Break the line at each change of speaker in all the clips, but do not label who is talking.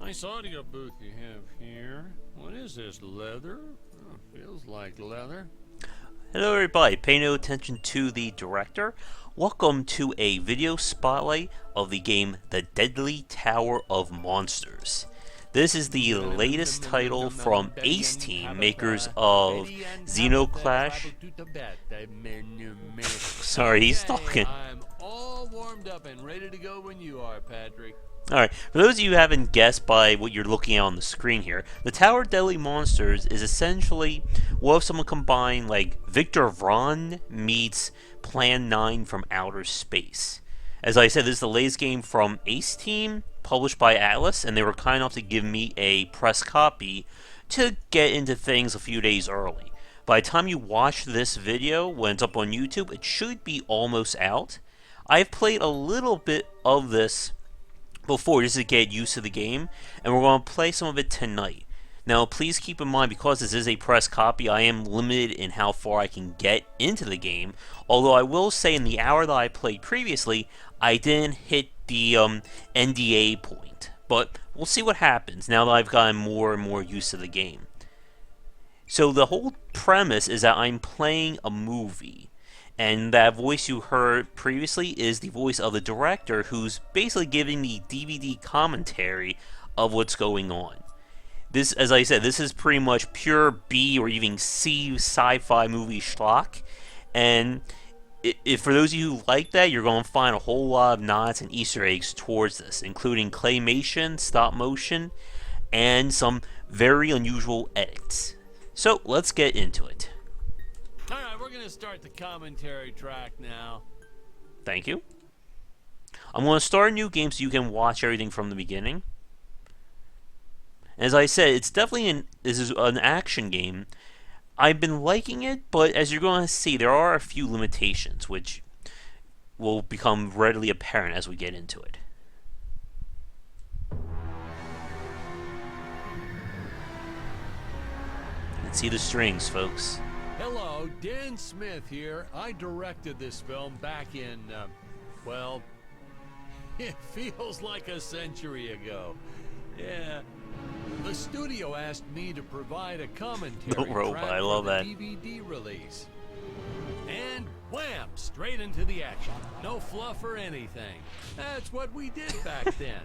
Nice audio booth you have here. What is this, leather? Oh, feels like leather.
Hello everybody, pay no attention to the director. Welcome to a video spotlight of the game The Deadly Tower of Monsters. This is the latest title from Ace Team, makers of Xenoclash. Sorry, he's talking.
I'm all warmed up and ready to go when you are, Patrick.
Alright, for those of you who haven't guessed by what you're looking at on the screen here, the Tower of Deadly Monsters is essentially what if someone combined like Victor Vron meets Plan 9 from outer space. As I said, this is the latest game from Ace Team, published by Atlas, and they were kind enough to give me a press copy to get into things a few days early. By the time you watch this video, when it's up on YouTube, it should be almost out. I've played a little bit of this before just to get used to the game, and we're going to play some of it tonight. Now please keep in mind, because this is a press copy, I am limited in how far I can get into the game, although I will say in the hour that I played previously, I didn't hit the NDA point, but we'll see what happens now that I've gotten more and more used to the game. So the whole premise is that I'm playing a movie, and that voice you heard previously is the voice of the director, who's basically giving the DVD commentary of what's going on. This, as I said, this is pretty much pure B or even C sci-fi movie schlock, and if for those of you who like that, you're going to find a whole lot of nods and Easter eggs towards this, including claymation, stop motion, and some very unusual edits. So let's get into it.
Alright, we're gonna start the commentary track now.
Thank you. I'm going to start a new game so you can watch everything from the beginning. As I said, it's definitely this is an action game. I've been liking it, but as you're going to see, there are a few limitations, which will become readily apparent as we get into it. Let's see the strings, folks.
Hello, Dan Smith here. I directed this film back in, well, it feels like a century ago. Yeah. The studio asked me to provide a commentary
Robot,
track
I love
for the
that.
DVD release. And wham! Straight into the action. No fluff or anything. That's what we did back then.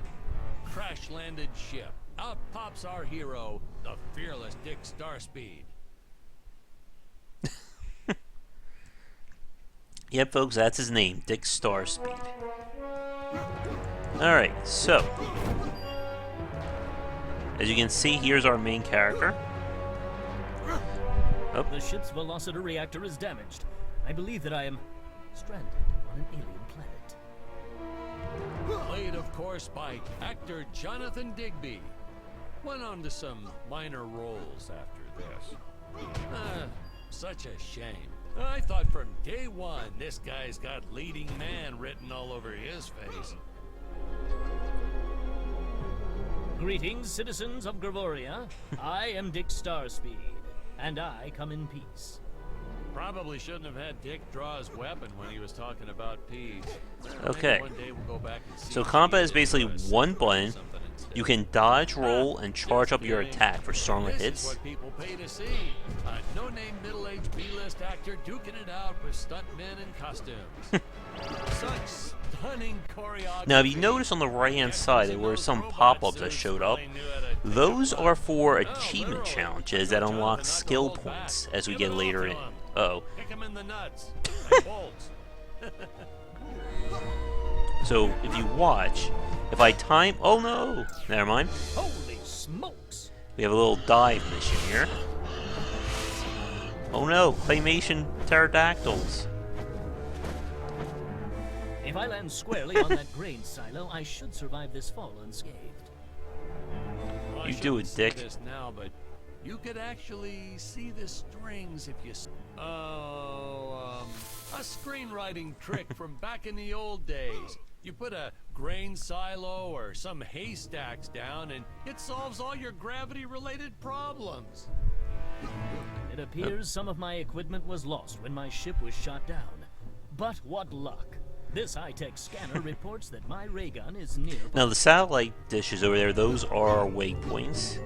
Crash-landed ship. Out pops our hero, the fearless Dick Starspeed.
Yep, folks, that's his name, Dick Starspeed. Alright, so as you can see, here's our main character. Oh.
The ship's velocity reactor is damaged. I believe that I am stranded on an alien planet.
Played, of course, by actor Jonathan Digby. Went on to some minor roles after this. Such a shame. I thought from day one this guy's got leading man written all over his face.
Greetings, citizens of Gravoria. I am Dick Starspeed, and I come in peace.
Probably shouldn't have had Dick draw his weapon when he was talking about peace.
Okay.
One day we'll go back and see
So combat is basically one button. You can dodge, roll, and charge up your attack for stronger
This is
hits.
what people pay to see. A no-name middle-aged B-list actor duking it out with stuntmen in costumes. Such stunning choreography.
Now, if you notice on the right-hand side, there were some pop-ups that showed up. Those are for achievement challenges that unlock skill points as we get later in. Uh-oh.
Kick him in the nuts. Like bolts.
So, if you watch, if I time... Oh no! Never mind.
Holy smokes!
We have a little dive mission here. Oh no! Claymation pterodactyls.
If I land squarely on that grain silo, I should survive this fall unscathed.
Well, I
You do
shouldn't
it,
say
Dick.
this now, but you could actually see the strings if you... a screenwriting trick from back in the old days. You put a grain silo or some haystacks down and it solves all your gravity-related problems.
It appears some of my equipment was lost when my ship was shot down. But what luck! This high-tech scanner reports that my ray gun is nearby.
Now the satellite dishes over there, those are waypoints,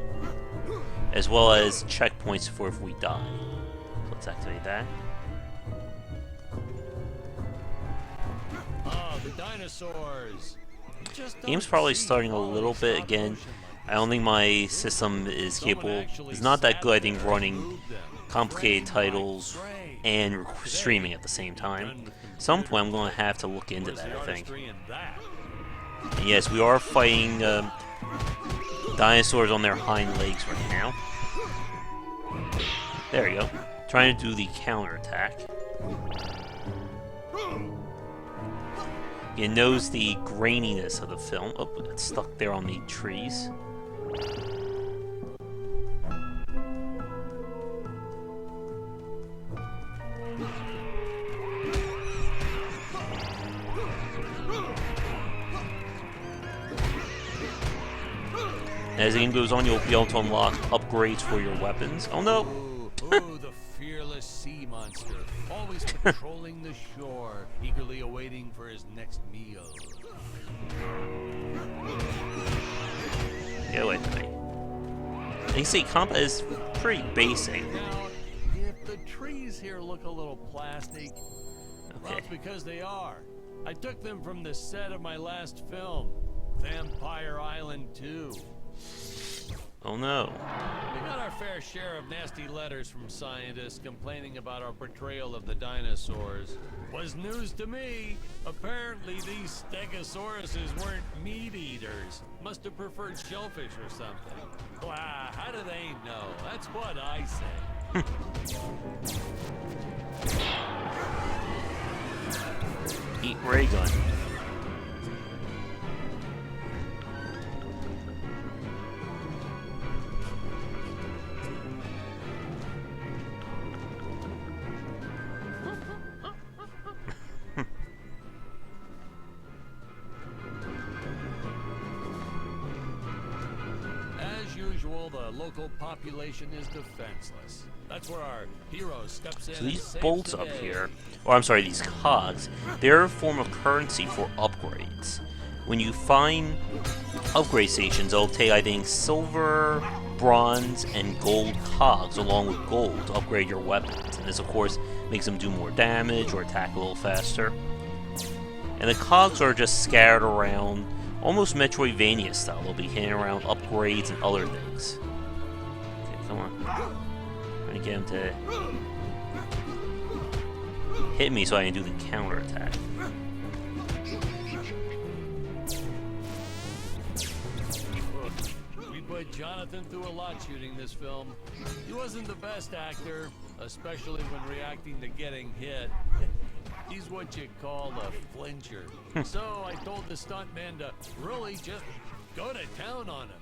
as well as checkpoints for if we die. So let's activate that.
Oh, the dinosaurs.
Game's probably starting a little bit again. I don't think my system is capable. It's not that good, I think, running complicated titles and streaming at the same time. At some point, I'm going to have to look into that, I think. And yes, we are fighting dinosaurs on their hind legs right now. There you go. Trying to do the counterattack. It knows the graininess of the film. Oh, it's stuck there on the trees. As the game goes on, you'll be able to unlock upgrades for your weapons. Oh no!
Ooh, the fearless sea monster, always patrolling the shore, eagerly awaiting for his next meal.
Get away from me. And you see, combat is pretty basic.
Now, if the trees here look a little plastic, well,
Okay.
it's because they are. I took them from the set of my last film, Vampire Island 2.
Oh no.
We got our fair share of nasty letters from scientists complaining about our portrayal of the dinosaurs. Was news to me. Apparently these stegosauruses weren't meat eaters. Must have preferred shellfish or something. Blah, how do they know? That's what I say.
Eat ray gun.
As usual, the local population is defenseless. That's where our hero steps in.
So
and
these
saves
bolts
the
up
day.
here, or I'm sorry, these cogs, they're a form of currency for upgrades. When you find upgrade stations, they'll take, I think, silver, bronze, and gold cogs along with gold to upgrade your weapons. And this, of course, makes them do more damage or attack a little faster. And the cogs are just scattered around, almost Metroidvania style. They'll be hitting around upgrades and other things. Okay, come on. Trying to get him to hit me so I can do the counterattack.
We put Jonathan through a lot shooting this film. He wasn't the best actor, especially when reacting to getting hit. He's what you call a flincher. So I told the stuntman to really just go to town on him.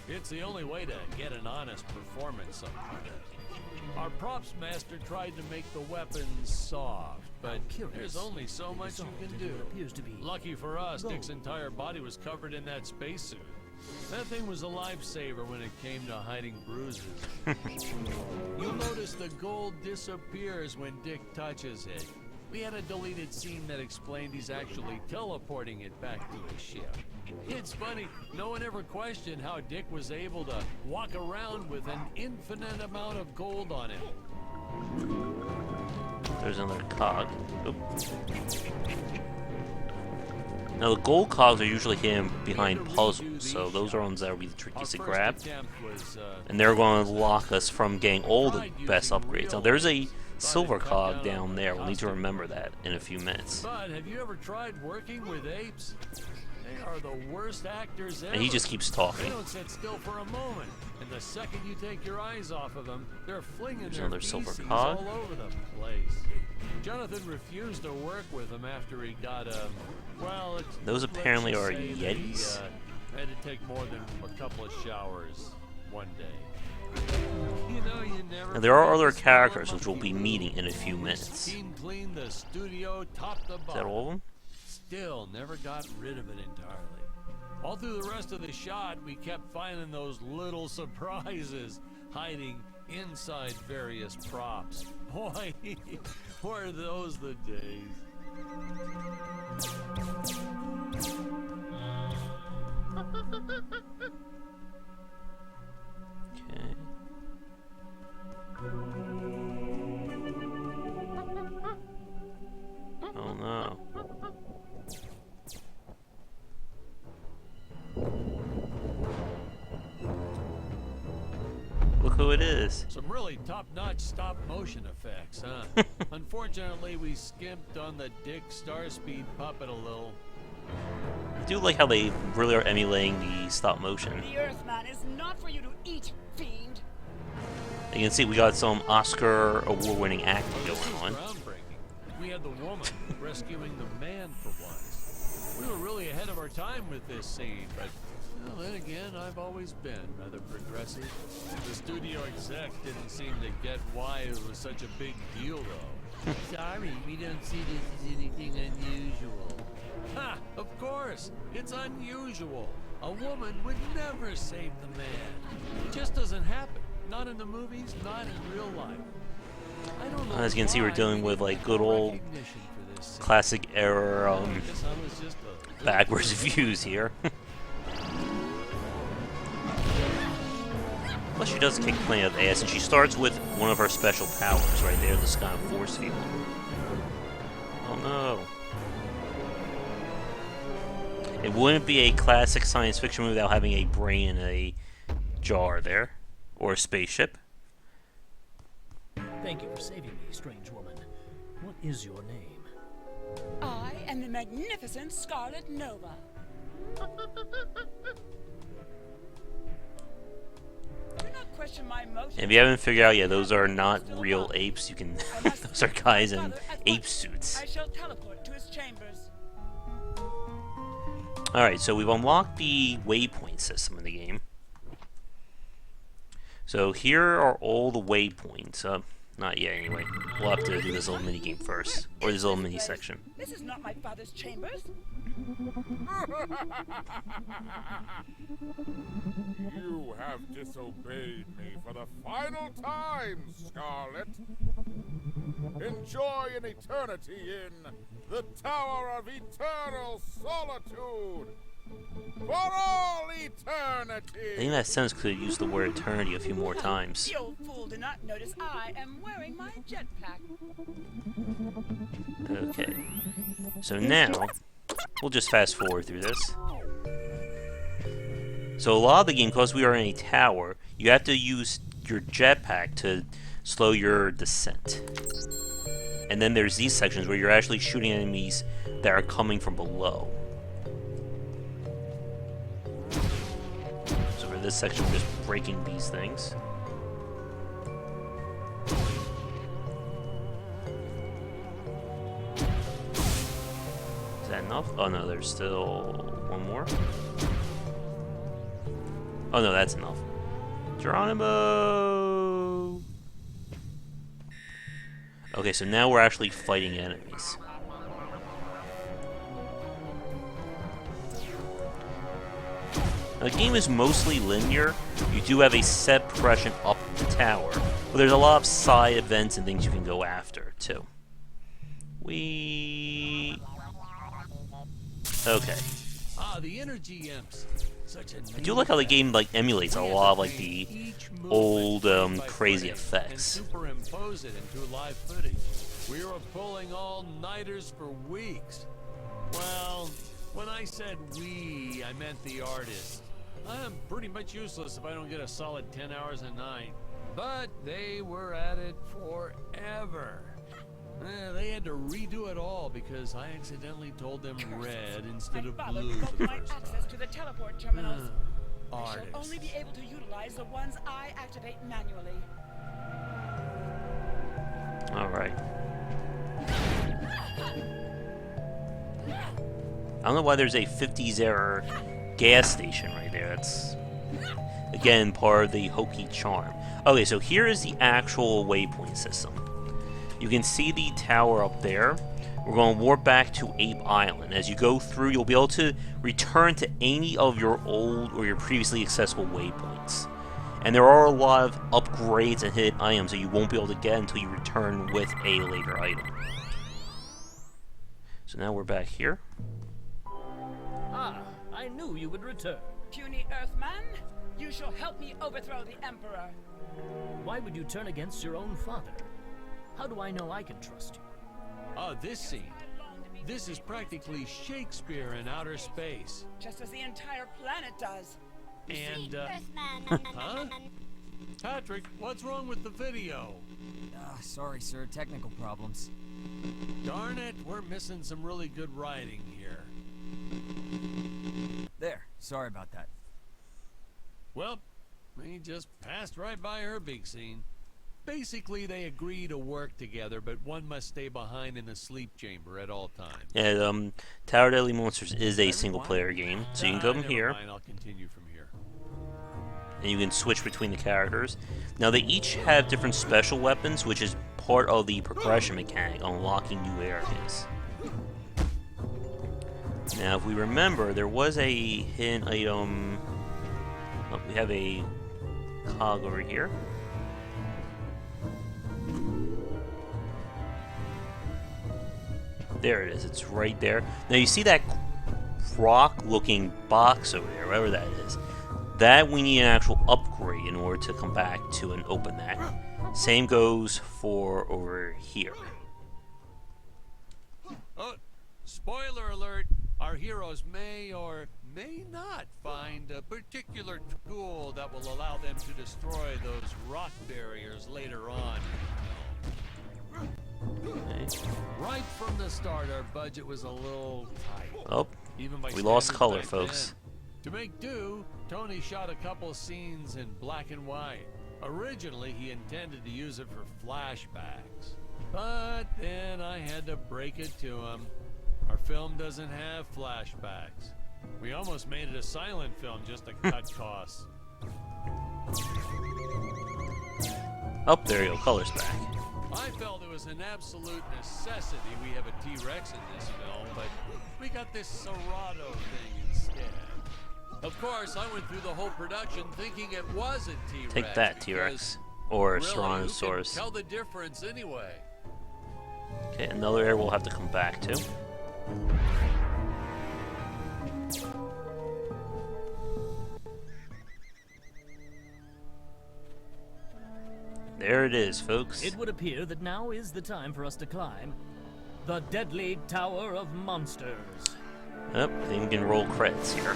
It's the only way to get an honest performance sometimes. Our props master tried to make the weapons soft, but there's only so much you can do.
Appears to be
Lucky for us, Dick's entire body was covered in that spacesuit. That thing was a lifesaver when it came to hiding bruises. You'll notice the gold disappears when Dick touches it. We had a deleted scene that explained he's actually teleporting it back to his ship. It's funny, no one ever questioned how Dick was able to walk around with an infinite amount of gold on him.
There's another cog. Oop. Now the gold cogs are usually hidden behind puzzles, so those are ones that will be the trickiest to grab. And they're going to lock us from getting all the best upgrades. Now there's a silver cog down there. We'll need to remember that in a few minutes.
But have you ever tried working with apes? They are the worst actors ever.
And he just keeps
They
talking.
don't sit still for a moment. And the second you take your eyes off of them, they're flinging their
another silver
feces
cog.
all over the place. Jonathan refused to work with him after he got well,
Those
let's
apparently
just
are
say that he,
Yetis?
had to take more than a couple of showers one day. You know, you never
Now there are
forget
other
the smell of
characters which we'll be
monkey
meeting in a
poop.
few
He
minutes.
steam cleaned the studio top to
Is that
bottom.
all of them?
Still never got rid of it entirely. All through the rest of the shot, we kept finding those little surprises hiding inside various props. Boy, were those the days.
Okay. Oh no. Look who it is.
Some really top-notch stop-motion effects, huh? Unfortunately, we skimped on the Dick Starspeed puppet a little.
I do like how they really are emulating the stop motion.
The Earthman is not for you to eat, fiend.
You can see we got some Oscar award-winning acting
This is
going on.
groundbreaking. We had the woman rescuing the man for once. We were really ahead of our time with this scene, but well, then again, I've always been rather progressive. The studio exec didn't seem to get why it was such a big deal, though. Sorry, we don't see this as anything unusual. Ha! Of course! It's unusual! A woman would never save the man. It just doesn't happen. Not in the movies, not in real life. I don't know.
As you can see, we're
why
dealing
we
with
didn't
like
get
good
more
old
recognition for this scene.
classic era
I guess I was just a
backwards views here. Plus, she does kick plenty of ass, and she starts with one of her special powers right there, this kind of force field. Oh no. It wouldn't be a classic science fiction movie without having a brain in a jar there. Or a spaceship.
Thank you for saving me, strange woman. What is your name?
I am the magnificent Scarlet Nova. Do not question my motion.
If you haven't figured out yet, those are not real apes. You can those are guys in ape suits.
I shall teleport to his chambers.
Alright, so we've unlocked the waypoint system in the game. So here are all the waypoints. Not yet anyway. We'll have to do this little mini game first. Or this little mini section.
This is not my father's chambers.
You have disobeyed me for the final time, Scarlet. Enjoy an eternity in the Tower of Eternal Solitude. For all eternity!
I think that sentence could use the word eternity a few more times.
The old fool did not notice I am wearing my jetpack.
Okay. So now, we'll just fast forward through this. So a lot of the game, because we are in a tower, you have to use your jetpack to slow your descent. And then there's these sections where you're actually shooting enemies that are coming from below. So for this section, we're just breaking these things. Is that enough? Oh no, there's still one more. Oh no, that's enough. Geronimo! Okay, so now we're actually fighting enemies. Now, the game is mostly linear. You do have a set progression up the tower, but there's a lot of side events and things you can go after, too. Okay.
Ah, the energy imps. Such a
I do like how the game like emulates a lot of like the old crazy effects.
Superimpose it into live footage. We were pulling all-nighters for weeks. Well, when I said we, I meant the artist. I'm pretty much useless if I don't get a solid 10 hours a night. But they were at it forever. They had to redo it all because I accidentally told them red instead
My
of
father
blue
revoked
the
my
first
access
time.
to the teleport terminals. I shall
Artists.
only be able to utilize the ones I activate manually.
Alright. I don't know why there's a 50s era gas station right there. That's, again, part of the hokey charm. Okay, so here is the actual waypoint system. You can see the tower up there. We're going to warp back to Ape Island. As you go through, you'll be able to return to any of your old or your previously accessible waypoints. And there are a lot of upgrades and hidden items that you won't be able to get until you return with a later item. So now we're back here.
Ah, I knew you would return.
Puny Earthman, you shall help me overthrow the Emperor.
Why would you turn against your own father? How do I know I can trust you?
Oh, this scene. This is practically Shakespeare in outer space.
Just as the entire planet does.
And, huh? Patrick, what's wrong with the video?
Sorry, sir. Technical problems.
Darn it, we're missing some really good writing here.
There. Sorry about that.
Well, we just passed right by her big scene. Basically, they agree to work together, but one must stay behind in the sleep chamber at all times.
Yeah, Tower Deadly Monsters is a single-player game, so you can come
Never
here,
mind, I'll continue from here.
and you can switch between the characters. Now, they each have different special weapons, which is part of the progression mechanic, unlocking new areas. Now, if we remember, there was a hidden item. Oh, we have a cog over here. There it is. It's right there. Now, you see that rock-looking box over there, whatever that is. That we need an actual upgrade in order to come back to and open that. Same goes for over here.
Oh, spoiler alert, our heroes may or may not find a particular tool that will allow them to destroy those rock barriers later on.
Okay.
Right from the start, our budget was a little tight.
Oh,
Even by
we lost
standards
color,
back
folks.
then. To make do, Tony shot a couple scenes in black and white. Originally, he intended to use it for flashbacks. But then I had to break it to him. Our film doesn't have flashbacks. We almost made it a silent film just to cut costs.
Oh, there you go. Color's back.
I felt it was an absolute necessity we have a T-Rex in this film, but we got this Serato thing instead. Of course, I went through the whole production thinking it was a T-Rex.
Take that, T-Rex. Or
Really, who can
Tyrannosaurus.
tell the difference anyway?
Okay, another area we'll have to come back to. There it is, folks.
It would appear that now is the time for us to climb the Deadly Tower of Monsters.
Yep, I think we can roll credits here.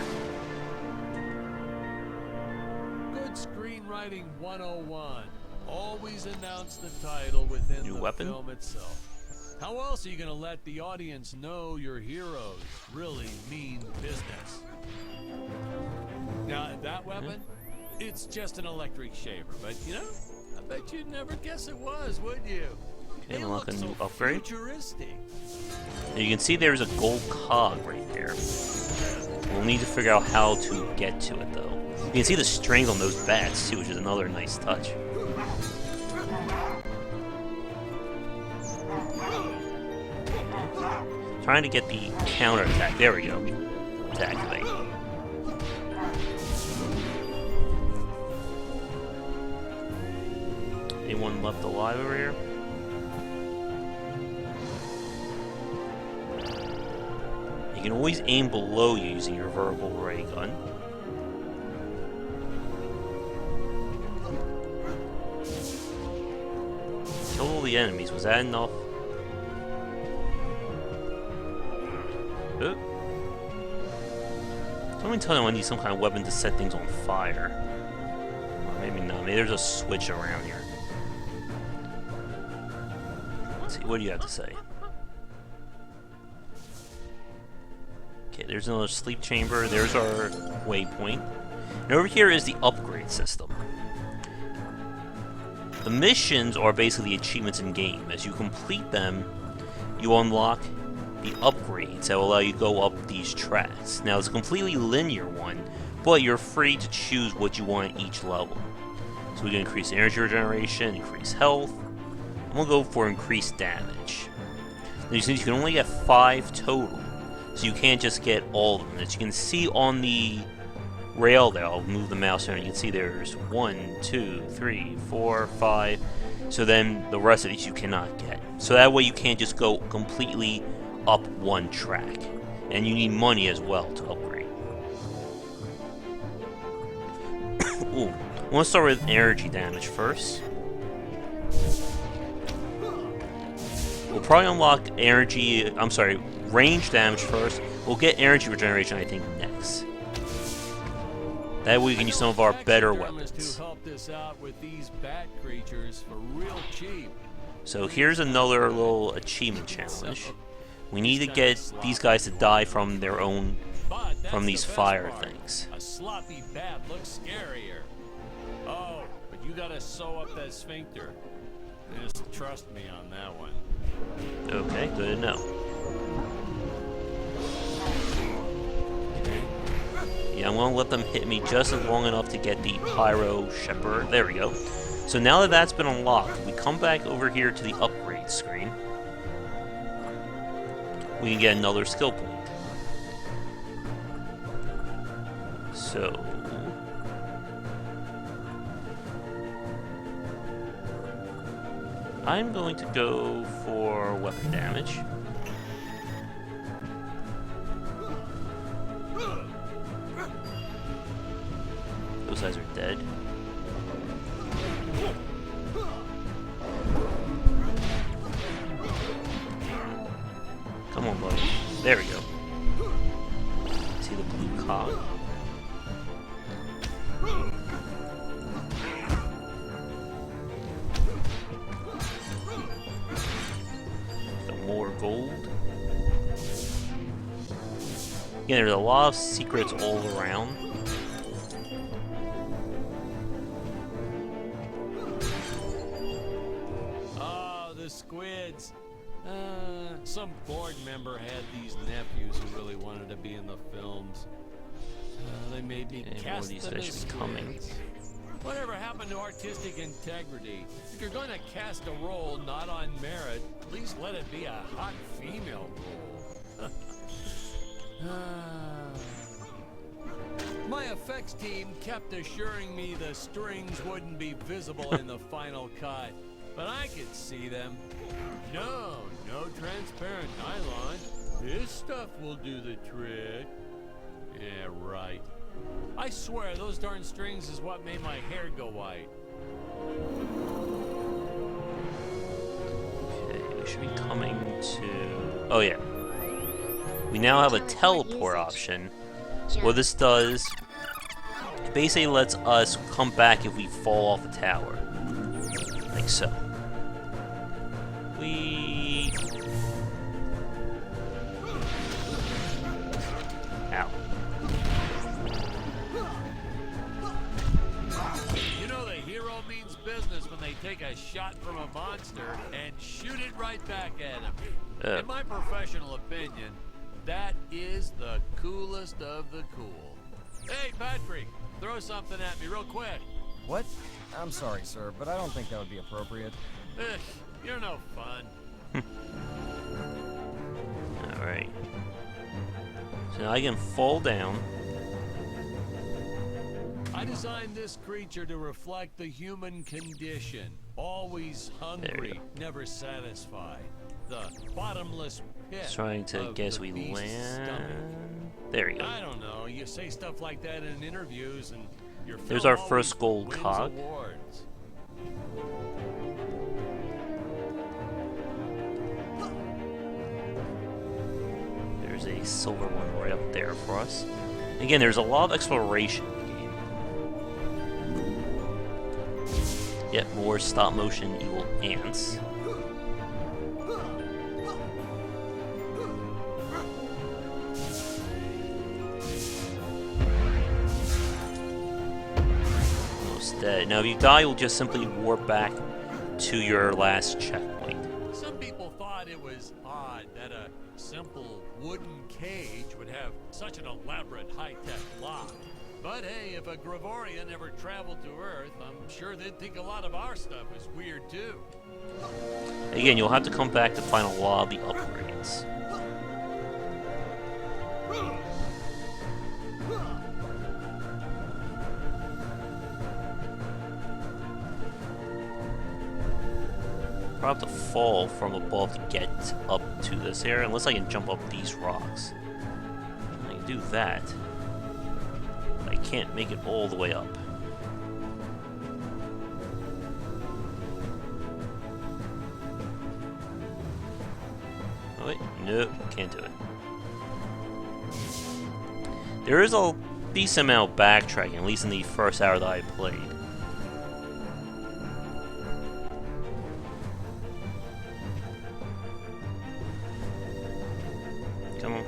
Good screenwriting 101. Always announce the title within
New
the
weapon?
film itself. How else are you going to let the audience know your heroes really mean business? Now, that weapon, it's just an electric shaver, but you know, I bet you'd never guess it was, would you?
Okay,
They
unlock
look
a
so
new upgrade.
futuristic.
Now you can see there's a gold cog right there. We'll need to figure out how to get to it, though. You can see the strings on those bats, too, which is another nice touch. Trying to get the counter attack. There we go. To activate. Anyone left alive over here? You can always aim below you using your vertical ray gun. Kill all the enemies. Was that enough? Oop. Someone tell me I need some kind of weapon to set things on fire. Or maybe not. Maybe there's a switch around here. Let's see. What do you have to say? Okay, there's another sleep chamber. There's our waypoint. And over here is the upgrade system. The missions are basically the achievements in game. As you complete them, you unlock the upgrades that will allow you to go up these tracks. Now, it's a completely linear one, but you're free to choose what you want at each level. So we can increase energy regeneration, increase health. I'm going to go for increased damage. Now, you can only get 5 total. So you can't just get all of them. As you can see on the rail there, I'll move the mouse around, you can see there's 1, 2, 3, 4, 5. So then the rest of these you cannot get. So that way you can't just go completely up one track. And you need money as well to upgrade. Ooh. I want to start with energy damage first. We'll probably unlock range damage first. We'll get energy regeneration, I think, next. That way we can use some of our better weapons.
To help this out with these bat creatures for real cheap.
So here's another little achievement challenge. We need to get these guys to die from their own, from these fire things.
A sloppy bat looks scarier. Oh, but you gotta sew up that sphincter. Just trust me on that one.
Okay, good to know. Yeah, I'm gonna let them hit me just long enough to get the Pyro Shepherd. There we go. So now that that's been unlocked, we come back over here to the upgrade screen. We can get another skill point. So... I'm going to go for weapon damage. Those guys are dead. Come on, buddy. There we go. See the blue cog? More gold. Yeah, there's a lot of secrets all around.
Oh, the squids. Some board member had these nephews who really wanted to be in the films. They made me
And more of
cast
these
them
fish
as
coming.
squids. Whatever happened to artistic integrity? If you're going to cast a role not on merit, at least let it be a hot female role. My effects team kept assuring me the strings wouldn't be visible in the final cut, but I could see them. No transparent nylon. This stuff will do the trick. Yeah, right. I swear, those darn strings is what made my hair go white.
Okay, we should be coming to... Oh yeah. We now have a teleport option. What this does, it basically lets us come back if we fall off the tower. Like so. Ow.
You know the hero means business when they take a shot from a monster and shoot it right back at him. In my professional opinion, that is the coolest of the cool. Hey, Patrick, throw something at me real quick.
What? I'm sorry, sir, but I don't think that would be appropriate.
Ugh, you're no fun.
Alright. So now I can fall down.
I designed this creature to reflect the human condition. Always hungry, never satisfied. The bottomless pit.
Trying to
of
guess
the
we
beast's
land.
stomach.
There we go.
I don't know. You say stuff like that in interviews, and your
There's
film
our first
always
gold
wins
cog.
awards.
There's a silver one right up there for us. Again, there's a lot of exploration in the game. Yet more stop motion evil ants. Almost dead. Now, if you die, you'll just simply warp back to your last checkpoint.
Some people thought it was odd that a simple wooden cage would have such an elaborate high-tech lock. But hey, if a Gravorian ever traveled to Earth, I'm sure they'd think a lot of our stuff is weird too.
Again, you'll have to come back to find a lot of the upgrades. have to fall from above to get up to this area, unless I can jump up these rocks. I can do that. I can't make it all the way up. Oh wait, nope, can't do it. There is a decent amount of backtracking, at least in the first hour that I played. Come on.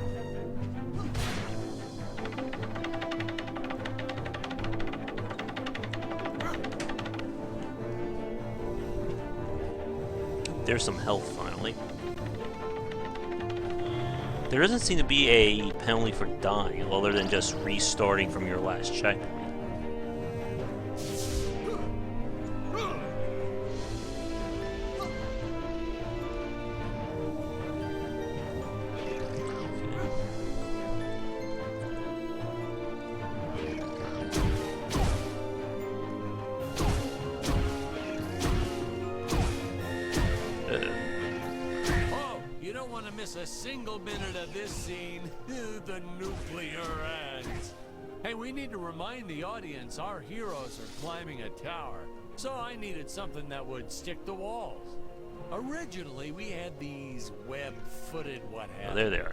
There's some health, finally. There doesn't seem to be a penalty for dying, other than just restarting from your last checkpoint.
Miss a single minute of this scene. The nuclear ends. Hey, we need to remind the audience our heroes are climbing a tower, so I needed something that would stick to walls. Originally, we had these web-footed
Oh, there they are.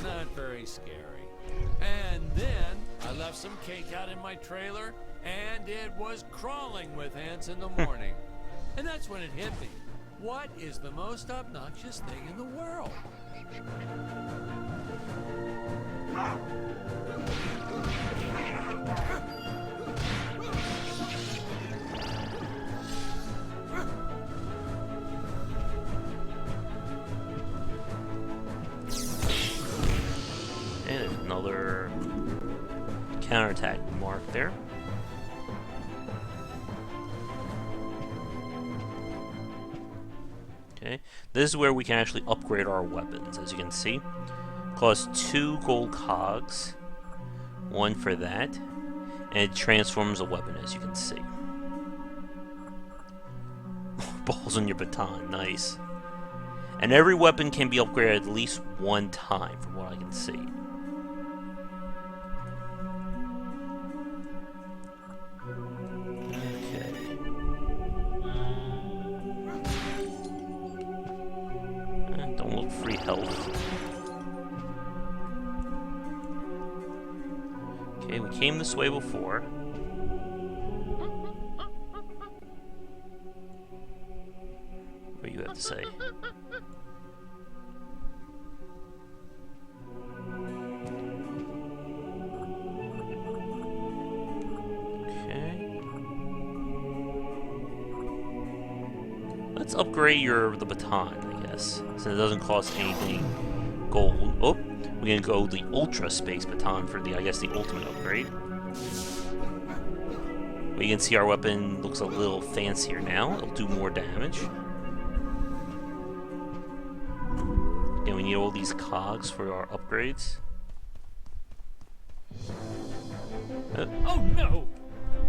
Not very scary. And then I left some cake out in my trailer, and it was crawling with ants in the morning. And that's when it hit me. What is the most obnoxious thing in the world?
And there's another counterattack mark there. Okay, this is where we can actually upgrade our weapons, as you can see. Costs 2 gold cogs, 1 for that, and it transforms a weapon, as you can see. Balls on your baton, nice. And every weapon can be upgraded at least 1 time, from what I can see. Free health. Okay, we came this way before. What do you have to say? Okay. Let's upgrade the baton. Since it doesn't cost anything gold. Oh, we're gonna go the Ultra Space Baton for the, I guess, the ultimate upgrade. But you can see our weapon looks a little fancier now. It'll do more damage. And we need all these cogs for our upgrades.
Oh no!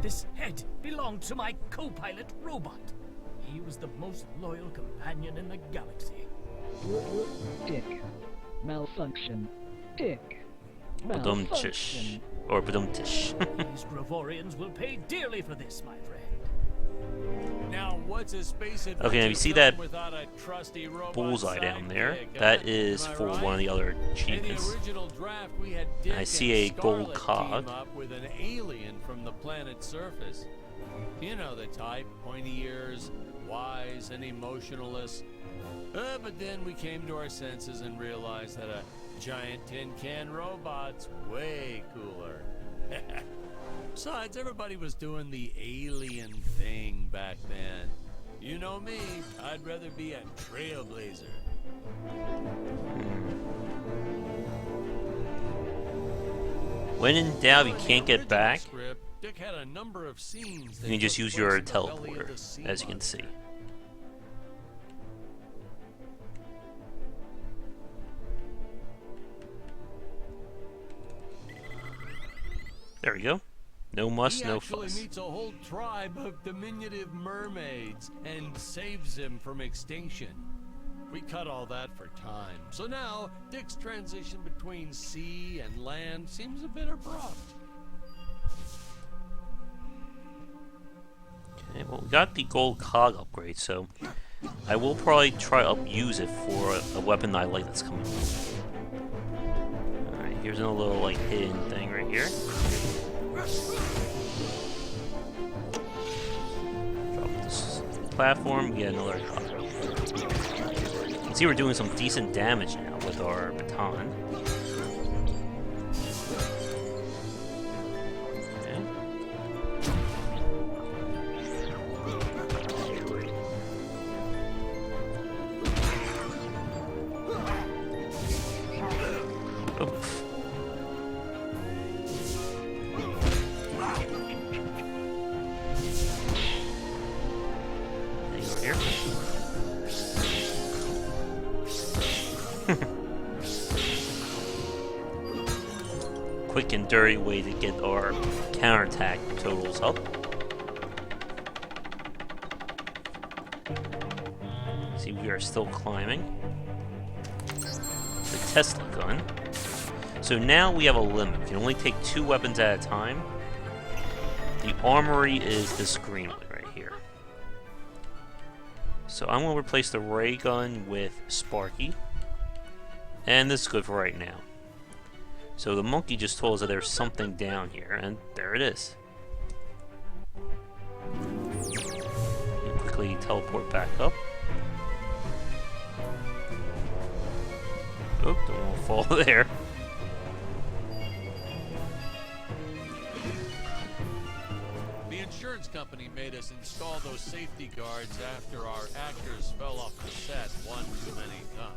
This head belonged to my co-pilot robot. He was the most loyal companion in the galaxy.
Dick. Malfunction. Dick.
Badum-tish. Or badum-tish.
These Gravorians will pay dearly for this, my friend.
Now, what's a space adventure
Okay, now you see that
without a trusty robot
bullseye down there?
sidekick,
That is
Am I
for
right?
one of the other
In the
achievements.
original draft, we had Dick
I see a
and
gold
Scarlet
cog.
team up with an alien from the planet's surface. You know the type, pointy ears, wise and emotionless. But then we came to our senses and realized that a giant tin can robot's way cooler. Besides, everybody was doing the alien thing back then. You know me, I'd rather be a trailblazer.
When in doubt, you can't get back.
Script, Dick had a number of scenes that
You can just
took
use
place
your
in the belly of
teleporter,
the sea
as you can
monster.
see. There we go. No muss,
He
no
actually
fuss.
meets a whole tribe of diminutive mermaids and saves them from extinction. We cut all that for time. So now, Dick's transition between sea and land seems a bit abrupt.
Okay, well, we got the gold cog upgrade, so I will probably try to use it for a weapon that I like that's coming. Alright, here's a little, like, hidden thing right here. Drop this platform, get another cog. You can see we're doing some decent damage now with our baton. Okay. Oof. Hang over here. Quick and dirty way to get our counterattack totals up. See, we are still climbing. The Tesla gun. So now we have a limit. We can only take 2 weapons at a time. The armory is this green one right here. So I'm going to replace the ray gun with Sparky. And this is good for right now. So the monkey just told us that there's something down here, and there it is. And quickly teleport back up. Oh, don't want to fall there.
The insurance company made us install those safety guards after our actors fell off the set one too many times.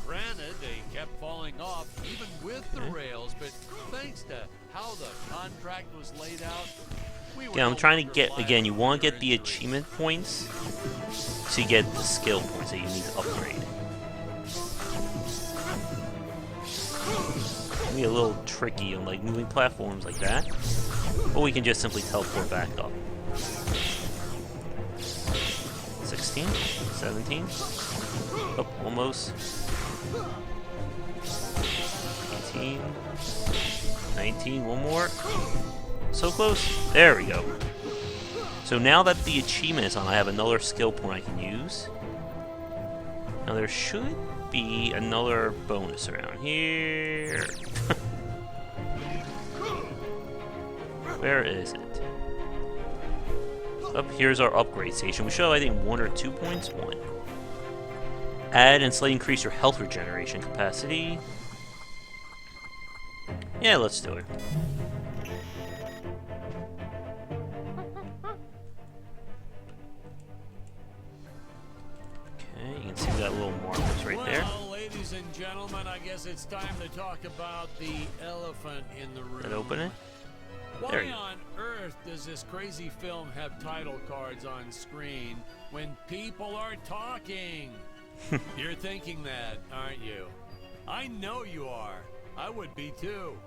Granted, they kept falling off even with the rails, but thanks to how the contract was laid out, we were
Yeah, I'm
no
trying to
longer
get, again, you
liable
want to
for
get the
injuries.
achievement points so you get the skill points that you need to upgrade. Can be a little tricky on like moving platforms like that, but we can just simply teleport back up. 16, 17, oh, almost. 18, 19, one more. So close. There we go. So now that the achievement is on, I have another skill point I can use. Now there should be another bonus around here. Where is it? Up here's our upgrade station. We should have, I think, 1 or 2 points. 1. Add and slightly increase your health regeneration capacity. Yeah, let's do it. Okay, you can see we got little markers right there.
Well, ladies and gentlemen, I guess it's time to talk about the elephant in the room.
Did I open it? There
Why
you go.
on earth does this crazy film have title cards on screen when people are talking? You're thinking that, aren't you? I know you are. I would be too.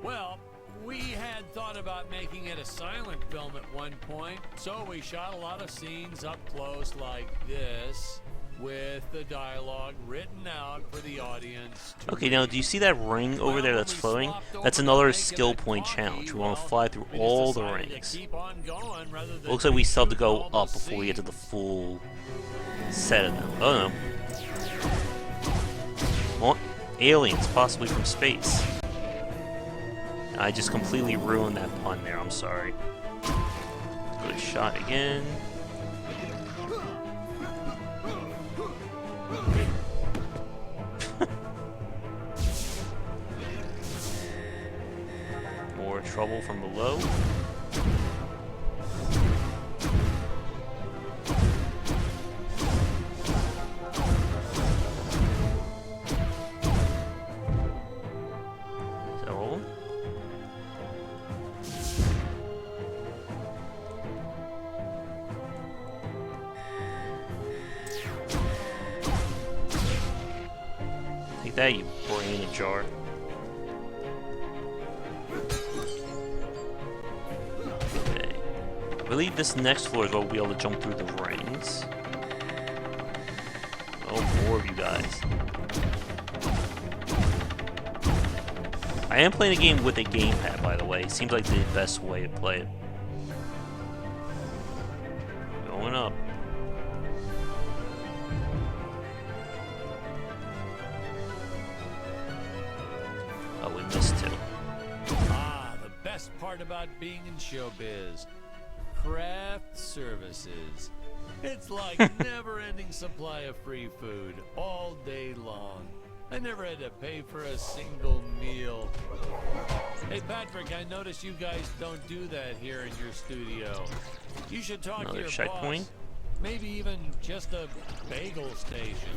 Well, we had thought about making it a silent film at one point, so we shot a lot of scenes up close like this, with the dialogue written out for the audience to
Okay, now do you see that ring over there that's floating? That's another skill point challenge. We want to fly through all the rings. Looks like we still have to go up before we get to the full set of them. Oh no. Well, aliens, possibly from space. I just completely ruined that pun there, I'm sorry. Good shot again. More trouble from below. Is that all of them? Take that, you brain in a jar. believe this next floor is where we'll be able to jump through the rings. Oh, more of you guys. I am playing a game with a gamepad, by the way. Seems like the best way to play it. Going up. Oh, we missed two.
Ah, the best part about being in showbiz. Craft services. It's like never-ending supply of free food all day long. I never had to pay for a single meal. Hey Patrick, I notice you guys don't do that here in your studio. You should talk
Another
to your
checkpoint?
boss. Maybe even just a bagel station.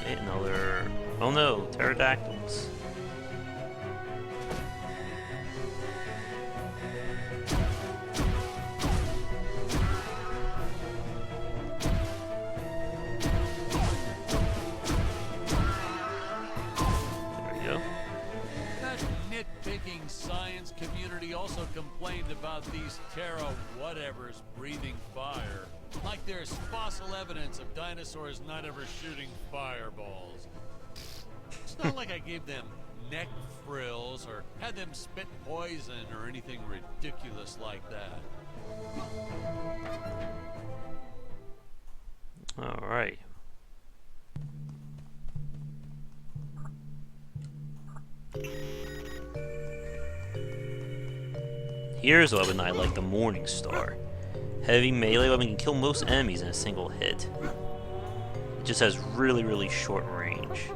Okay, another... Oh no, pterodactyls.
Nitpicking science community also complained about these Terra whatevers breathing fire. Like there's fossil evidence of dinosaurs not ever shooting fireballs. It's not like I gave them neck frills or had them spit poison or anything ridiculous like that.
Alright. Here's a weapon I like, the Morning Star. Heavy melee weapon can kill most enemies in a single hit. It just has really, really short range.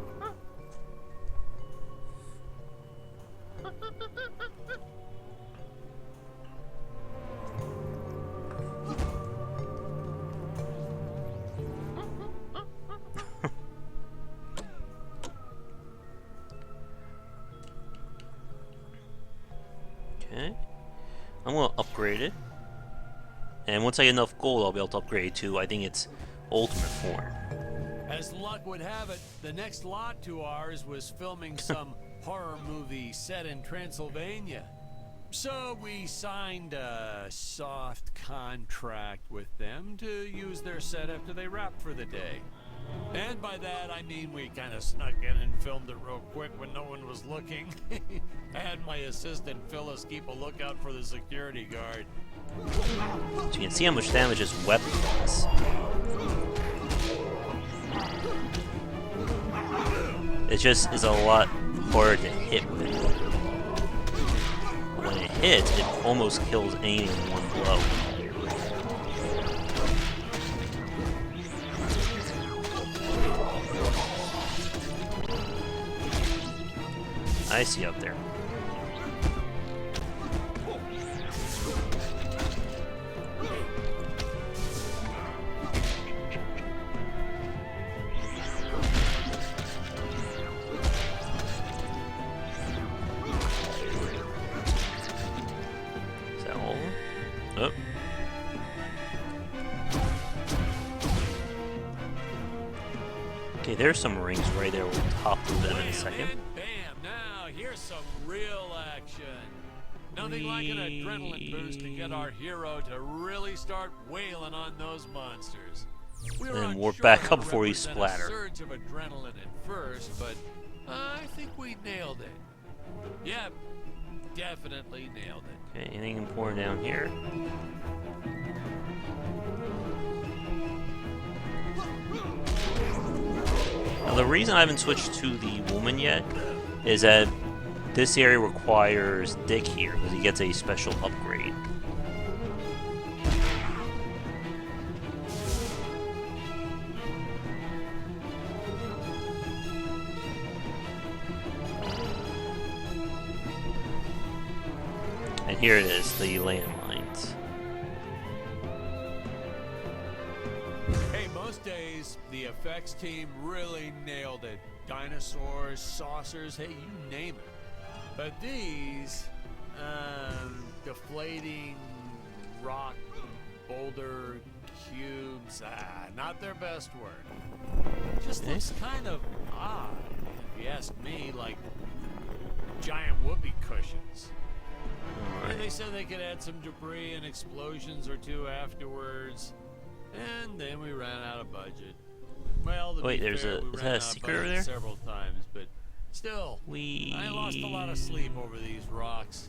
Okay. I'm gonna upgrade it. And once I get enough gold, I'll be able to upgrade to, I think it's ultimate form.
As luck would have it, the next lot to ours was filming some horror movie set in Transylvania. So we signed a soft contract with them to use their set after they wrapped for the day. And by that, I mean we kind of snuck in and filmed it real quick when no one was looking. I had my assistant Phyllis keep a lookout for the security guard.
So you can see how much damage this weapon does. It just is a lot harder to hit with. But when it hits, it almost kills anything in one blow. I see up there. Is that all of them? Oh. Okay, there's some rings right there. We'll top through them in a second.
And bam! Now here's some real action. Nothing like an adrenaline boost to get our hero to really start wailing on those monsters. We were
And
unsure
warp back
how
up
to
before we
represent
splatter.
A surge of adrenaline at first, but I think we nailed it. Yep, definitely nailed it.
Okay, anything important down here? Now the reason I haven't switched to the woman yet is that this area requires Dick here because he gets a special upgrade. And here it is, the landmines.
Hey, most days, the effects team really nailed it. Dinosaurs, saucers, hey, you name it. But these, deflating rock, boulder, cubes, not their best work. Just looks kind of odd, if you ask me, like giant whoopee cushions.
Alright.
they said they could add some debris and explosions or two afterwards. And then we ran out of budget. Well, to
Wait,
be
there's
fair,
a-
we
is
ran
that a
out of
secret over
budget
there?
several times, but still, I lost a lot of sleep over these rocks.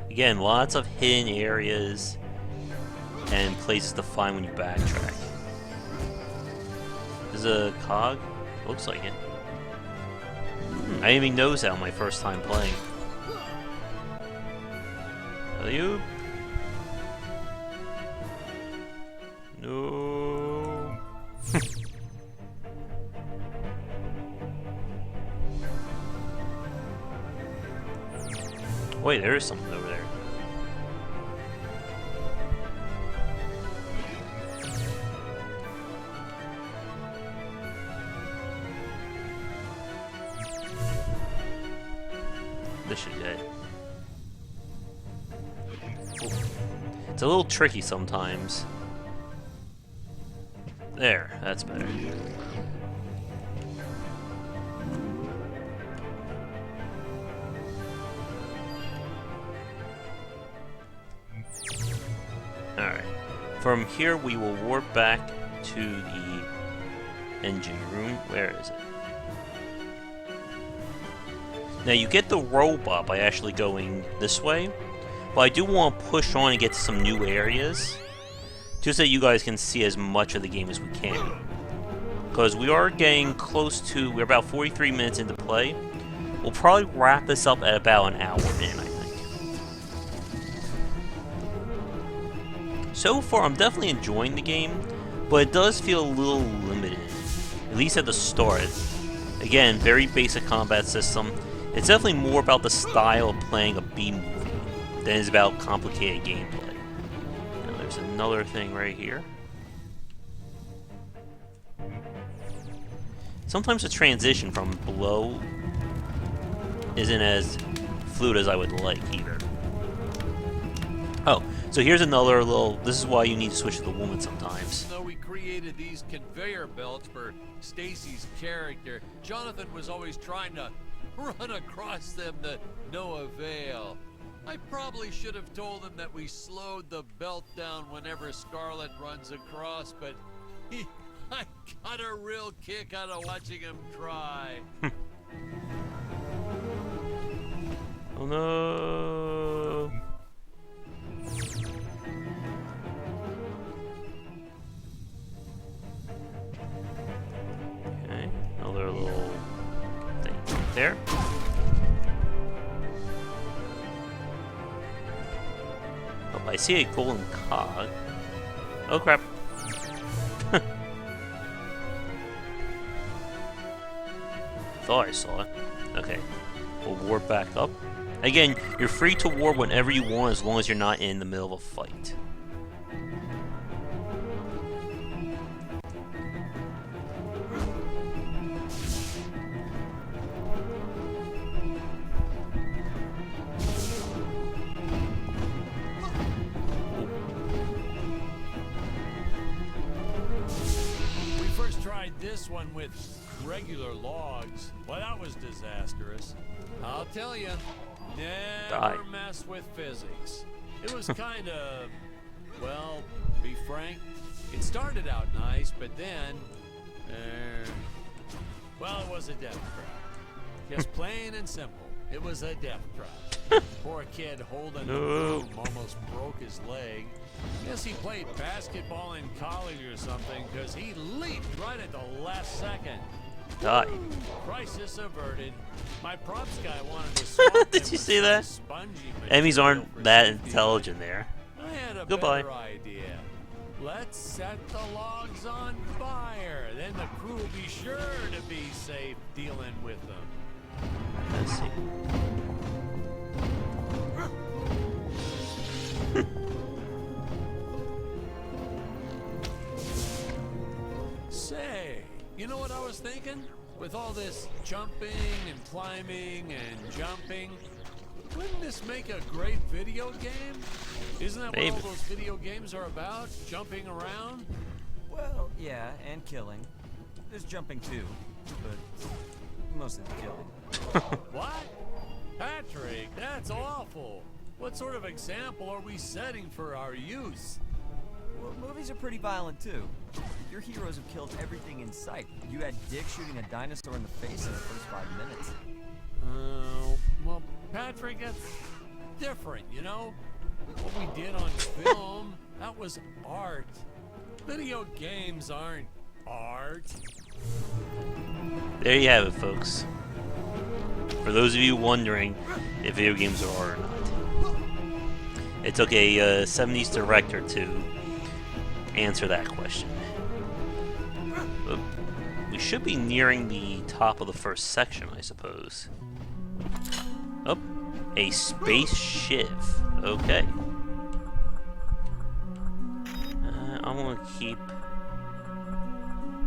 Again, lots of hidden areas and places to find when you backtrack. There's a cog? Looks like it. I didn't even notice that on my first time playing. Are you? No. Wait, there is something over there. This should get. It's a little tricky sometimes. There, that's better. Alright. From here we will warp back to the engine room. Where is it? Now you get the robot by actually going this way, but I do want to push on and get to some new areas, just so you guys can see as much of the game as we can. Because we are getting close to, we're about 43 minutes into play. We'll probably wrap this up at about an hour in, I think. So far, I'm definitely enjoying the game, but it does feel a little limited, at least at the start. Again, very basic combat system. It's definitely more about the style of playing a B-movie than it is about complicated gameplay. Now, there's another thing right here. Sometimes the transition from below isn't as fluid as I would like either. Oh, so here's another little, this is why you need to switch to the woman sometimes.
Though we created these conveyor belts for Stacy's character, Jonathan was always trying to run across them to no avail. I probably should have told him that we slowed the belt down whenever Scarlet runs across, but I got a real kick out of watching him try.
Oh no! Okay, another little thing there. Oh, I see a golden cog. Oh crap. Thought I saw it. Okay. We'll warp back up. Again, you're free to warp whenever you want as long as you're not in the middle of a fight.
We first tried this one with regular logs. Well, that was disastrous. I'll tell you, never mess with physics. It was kind of, well, be frank, it started out nice, but then, well, it was a death trap. Just plain and simple, it was a death trap. Poor kid holding the broom almost broke his leg. Guess he played basketball in college or something, because he leaped right at the last second.
Die.
Crisis averted. My props guy wanted to swap
Did
him
you
with
see
some
that?
spongy
Enemies
material
aren't
for
that
safety.
intelligent there.
I had a
Goodbye.
better idea. Let's set the logs on fire. Then the crew will be sure to be safe dealing with them.
Let's see.
Say, you know what I was thinking? With all this jumping and climbing and jumping, wouldn't this make a great video game? Isn't that
Maybe.
what all those video games are about? Jumping around?
Well, yeah, and killing. There's jumping too, but mostly the killing.
What? Patrick, that's awful. What sort of example are we setting for our youth?
Well, movies are pretty violent too. Your heroes have killed everything in sight. You had Dick shooting a dinosaur in the face in the first 5 minutes.
Well, Patrick, that's different, you know? What we did on film, that was art. Video games aren't art.
There you have it, folks. For those of you wondering if video games are art or not, it took a 70s director to answer that question. But we should be nearing the top of the first section, I suppose. Oh, a space shiv. Okay. I'm gonna keep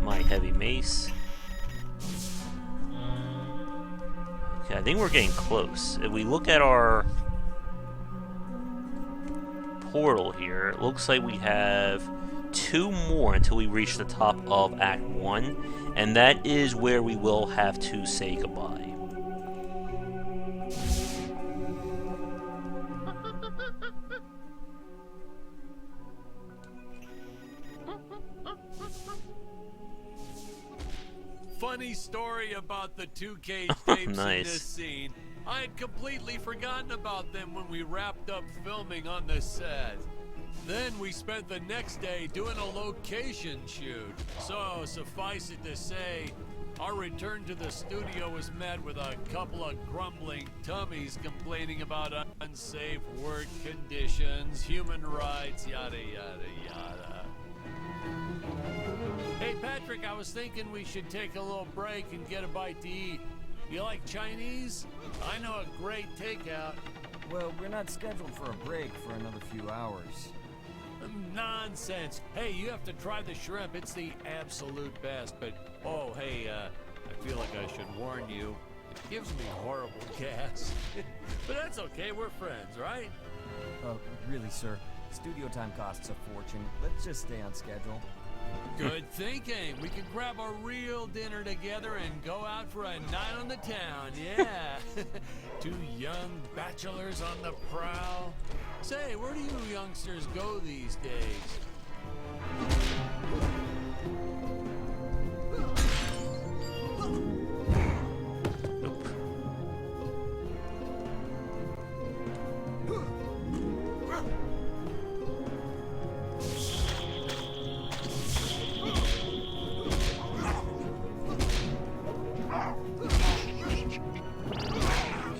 my heavy mace. Okay, I think we're getting close. If we look at our portal here, it looks like we have 2 more until we reach the top of Act 1, and that is where we will have to say goodbye.
Funny story about the 2K tapes in
Nice.
this scene. I had completely forgotten about them when we wrapped up filming on the set. Then we spent the next day doing a location shoot. So, suffice it to say, our return to the studio was met with a couple of grumbling tummies complaining about unsafe work conditions, human rights, yada yada yada. Hey Patrick, I was thinking we should take a little break and get a bite to eat. You like Chinese? I know a great takeout.
Well, we're not scheduled for a break for another few hours.
Nonsense. Hey, you have to try the shrimp. It's the absolute best. But, oh, hey, I feel like I should warn you. It gives me horrible gas. But that's okay. We're friends, right?
Really, sir. Studio time costs a fortune. Let's just stay on schedule.
Good thinking. We could grab a real dinner together and go out for a night on the town. Yeah. 2 young bachelors on the prowl. Say, where do you youngsters go these days?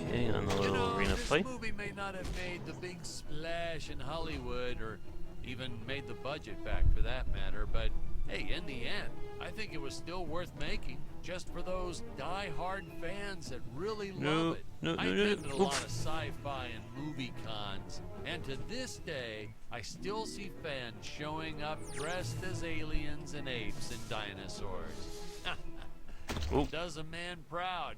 Okay, on the little arena
This
fight.
movie may not have made the big splash in Hollywood or even made the budget back for that matter, but hey, in the end, I think it was still worth making just for those die-hard fans that really love it. I attended a lot of sci-fi and movie cons, and to this day, I still see fans showing up dressed as aliens and apes and dinosaurs.
Oop.
Does a man proud.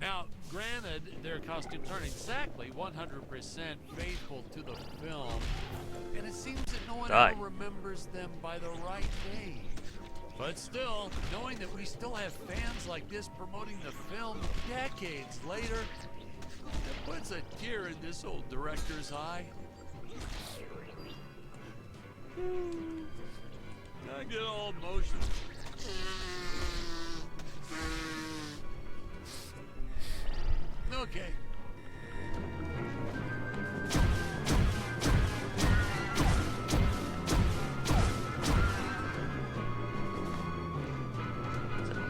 Now, granted, their costumes aren't exactly 100% faithful to the film, and it seems that no one
Die.
ever remembers them by the right name. But still, knowing that we still have fans like this promoting the film decades later, it puts a tear in this old director's eye. I get all emotional. Okay.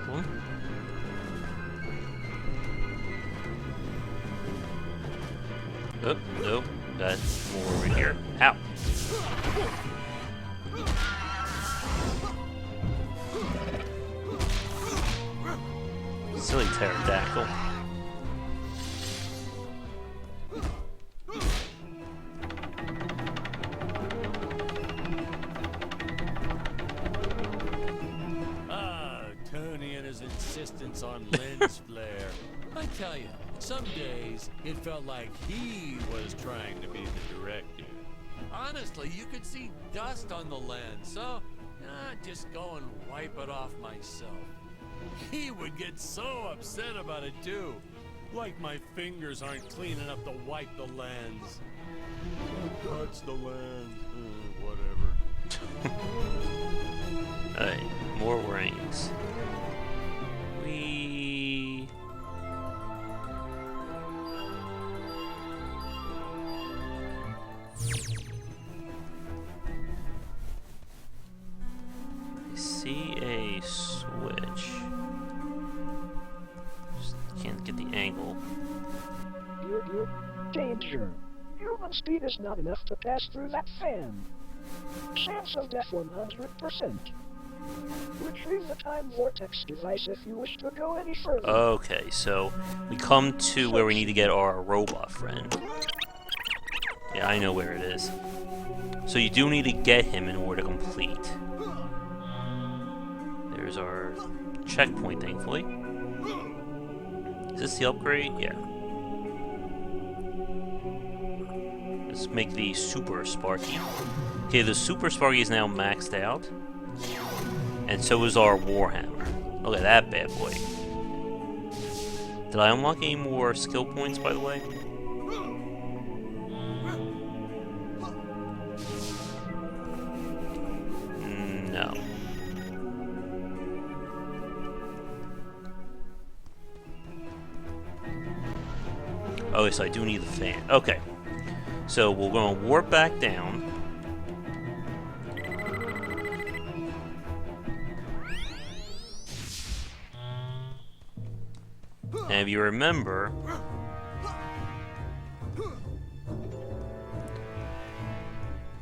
One. Oh, no, that's more over here. Ow. Silly pterodactyl.
Tony and his insistence on lens flare. I tell you, some days it felt like he was trying to be the director. Honestly, you could see dust on the lens, so just go and wipe it off myself. He would get so upset about it too. Like my fingers aren't clean enough to wipe the lens. Touch the lens. Whatever.
Alright, more rings. We... I see a switch. Just can't get the angle.
Danger. Human speed is not enough to pass through that fan. Chance of death 100%. Retrieve the time vortex device if you wish to go any further.
Okay, so we come to where we need to get our robot friend. Yeah, I know where it is. So you do need to get him in order to complete. There's our checkpoint, thankfully. Is this the upgrade? Yeah. Let's make the Super Sparky. Okay, the Super Sparky is now maxed out. And so is our Warhammer. Look at that bad boy. Did I unlock any more skill points, by the way? No. Oh, yes, I do need the fan. Okay. So we're going to warp back down. And if you remember,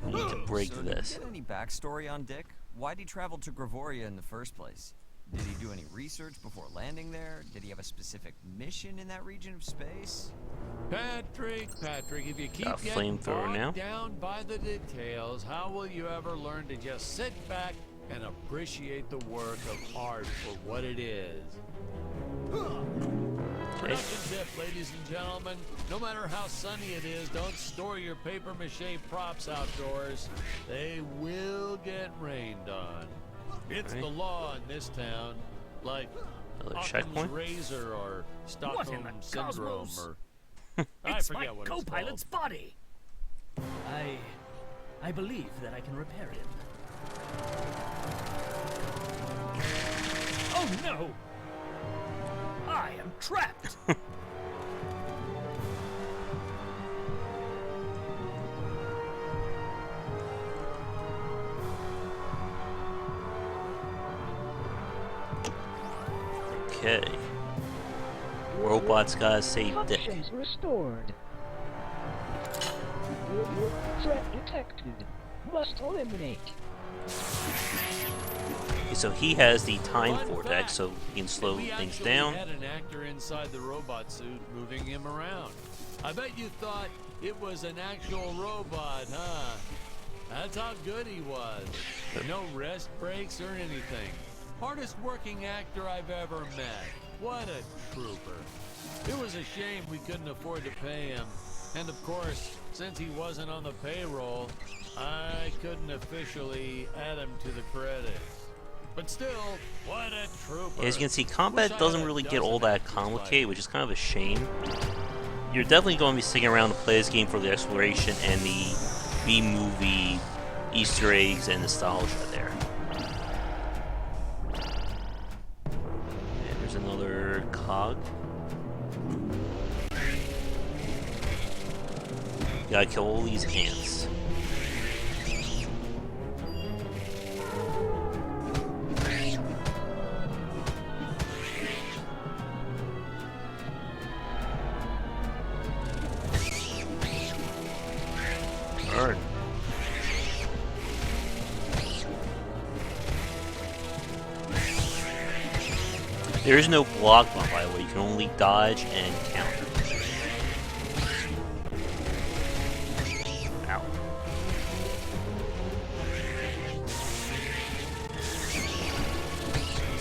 you need to break
So
this.
Did you get any backstory on Dick? Why'd he travel to Gravoria in the first place? Did he do any research before landing there? Did he have a specific mission in that region of space?
Patrick, if you keep
Got a
getting
flamethrower
bogged
now.
down by the details, how will you ever learn to just sit back and appreciate the work of art for what it is? Production tip, ladies and gentlemen. No matter how sunny it is, don't store your papier-mâché props outdoors. They will get rained on. It's
Okay.
the law in this town, like
Another
Occam's
checkpoint.
razor or
What in
Stockholm
the
syndrome
cosmos?
or I
It's my
forget what it's
co-pilot's
called.
body. I believe that I can repair it. Oh no! I am trapped.
Okay. Robot's gotta save Dick.
Functions restored. Threat detected. Must eliminate.
Okay, so he has the time
Fun
vortex,
fact,
so he can slow
we
things
actually
down.
had an actor inside the robot suit moving him around. I bet you thought it was an actual robot, huh? That's how good he was. No rest breaks or anything. Hardest working actor I've ever met. What a trooper. It was a shame we couldn't afford to pay him. And of course, since he wasn't on the payroll, I couldn't officially add him to the credits. But still, what a trooper.
As you can see,
Wish
combat
I
doesn't
had a
really get
dozen
all that
actors like
complicated,
him.
which is kind of a shame. You're definitely going to be sticking around to play this game for the exploration and the B-movie Easter eggs and nostalgia there. And there's another cog. Gotta kill all these ants. Burn. There is no block bump, by the way. You can only dodge and counter. Ow.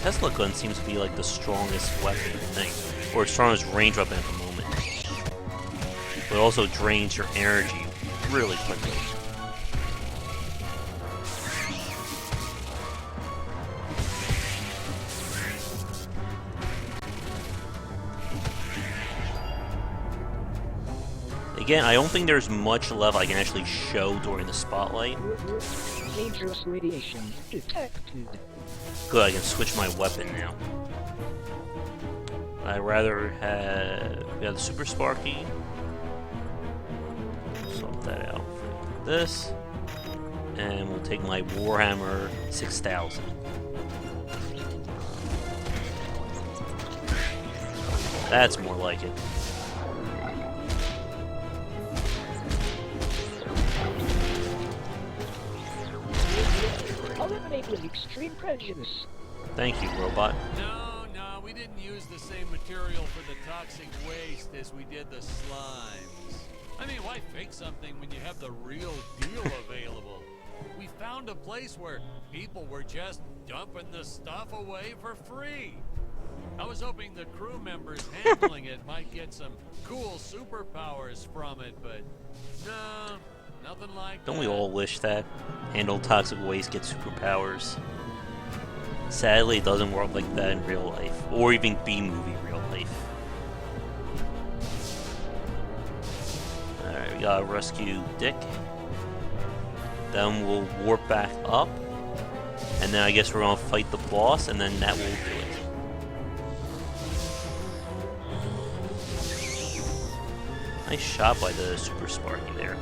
Tesla gun seems to be like the strongest weapon, I think, or strongest range weapon at the moment. But it also drains your energy really quickly. Again, I don't think there's much left I can actually show during the spotlight.
Dangerous radiation detected.
Good, I can switch my weapon now. I'd rather have... We got the Super Sparky. Swap that out for this. And we'll take my Warhammer 6000. That's more like it.
Eliminate with extreme prejudice.
Thank you, robot.
No, we didn't use the same material for the toxic waste as we did the slimes. I mean, why fake something when you have the real deal available? We found a place where people were just dumping the stuff away for free. I was hoping the crew members handling it might get some cool superpowers from it, but no, nothing like that.
Don't we all wish that? Handle toxic waste, get superpowers. Sadly, it doesn't work like that in real life, or even B-movie real life. Alright, we gotta rescue Dick. Then we'll warp back up, and then I guess we're gonna fight the boss, and then that will do it. Nice shot by the Super Sparky there.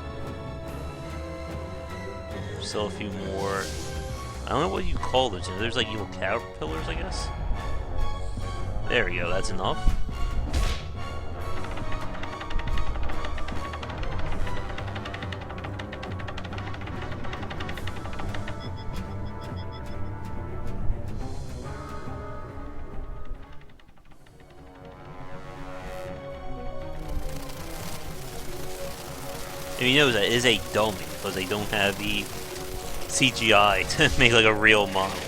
Still a few more. I don't know what you call those. There's like evil caterpillars, I guess. There we go. That's enough. And you know that is a dummy because they don't have the CGI to make like a real model.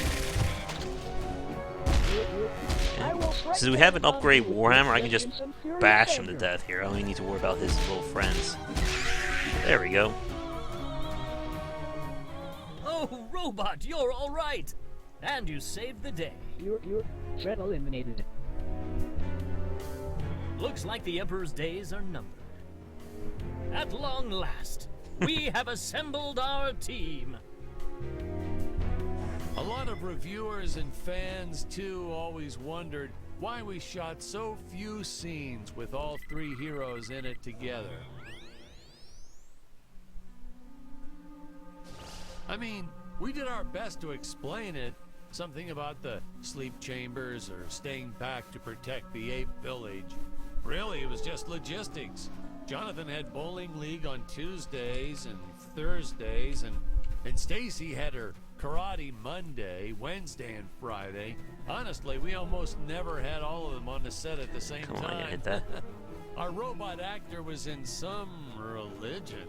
Since we have an upgrade Warhammer, I can just bash him to death here. I only need to worry about his little friends. There we go.
Oh, Robot, you're all right. And you saved the day.
You're threat eliminated.
Looks like the Emperor's days are numbered. At long last, we have assembled our team.
A lot of reviewers and fans, too, always wondered why we shot so few scenes with all three heroes in it together. I mean, we did our best to explain it. Something about the sleep chambers or staying back to protect the ape village. Really, it was just logistics. Jonathan had bowling league on Tuesdays and Thursdays, and Stacy had her karate Monday, Wednesday, and Friday. Honestly, we almost never had all of them on the set at the same
Come
time.
on, you hit that.
Our robot actor was in some religion.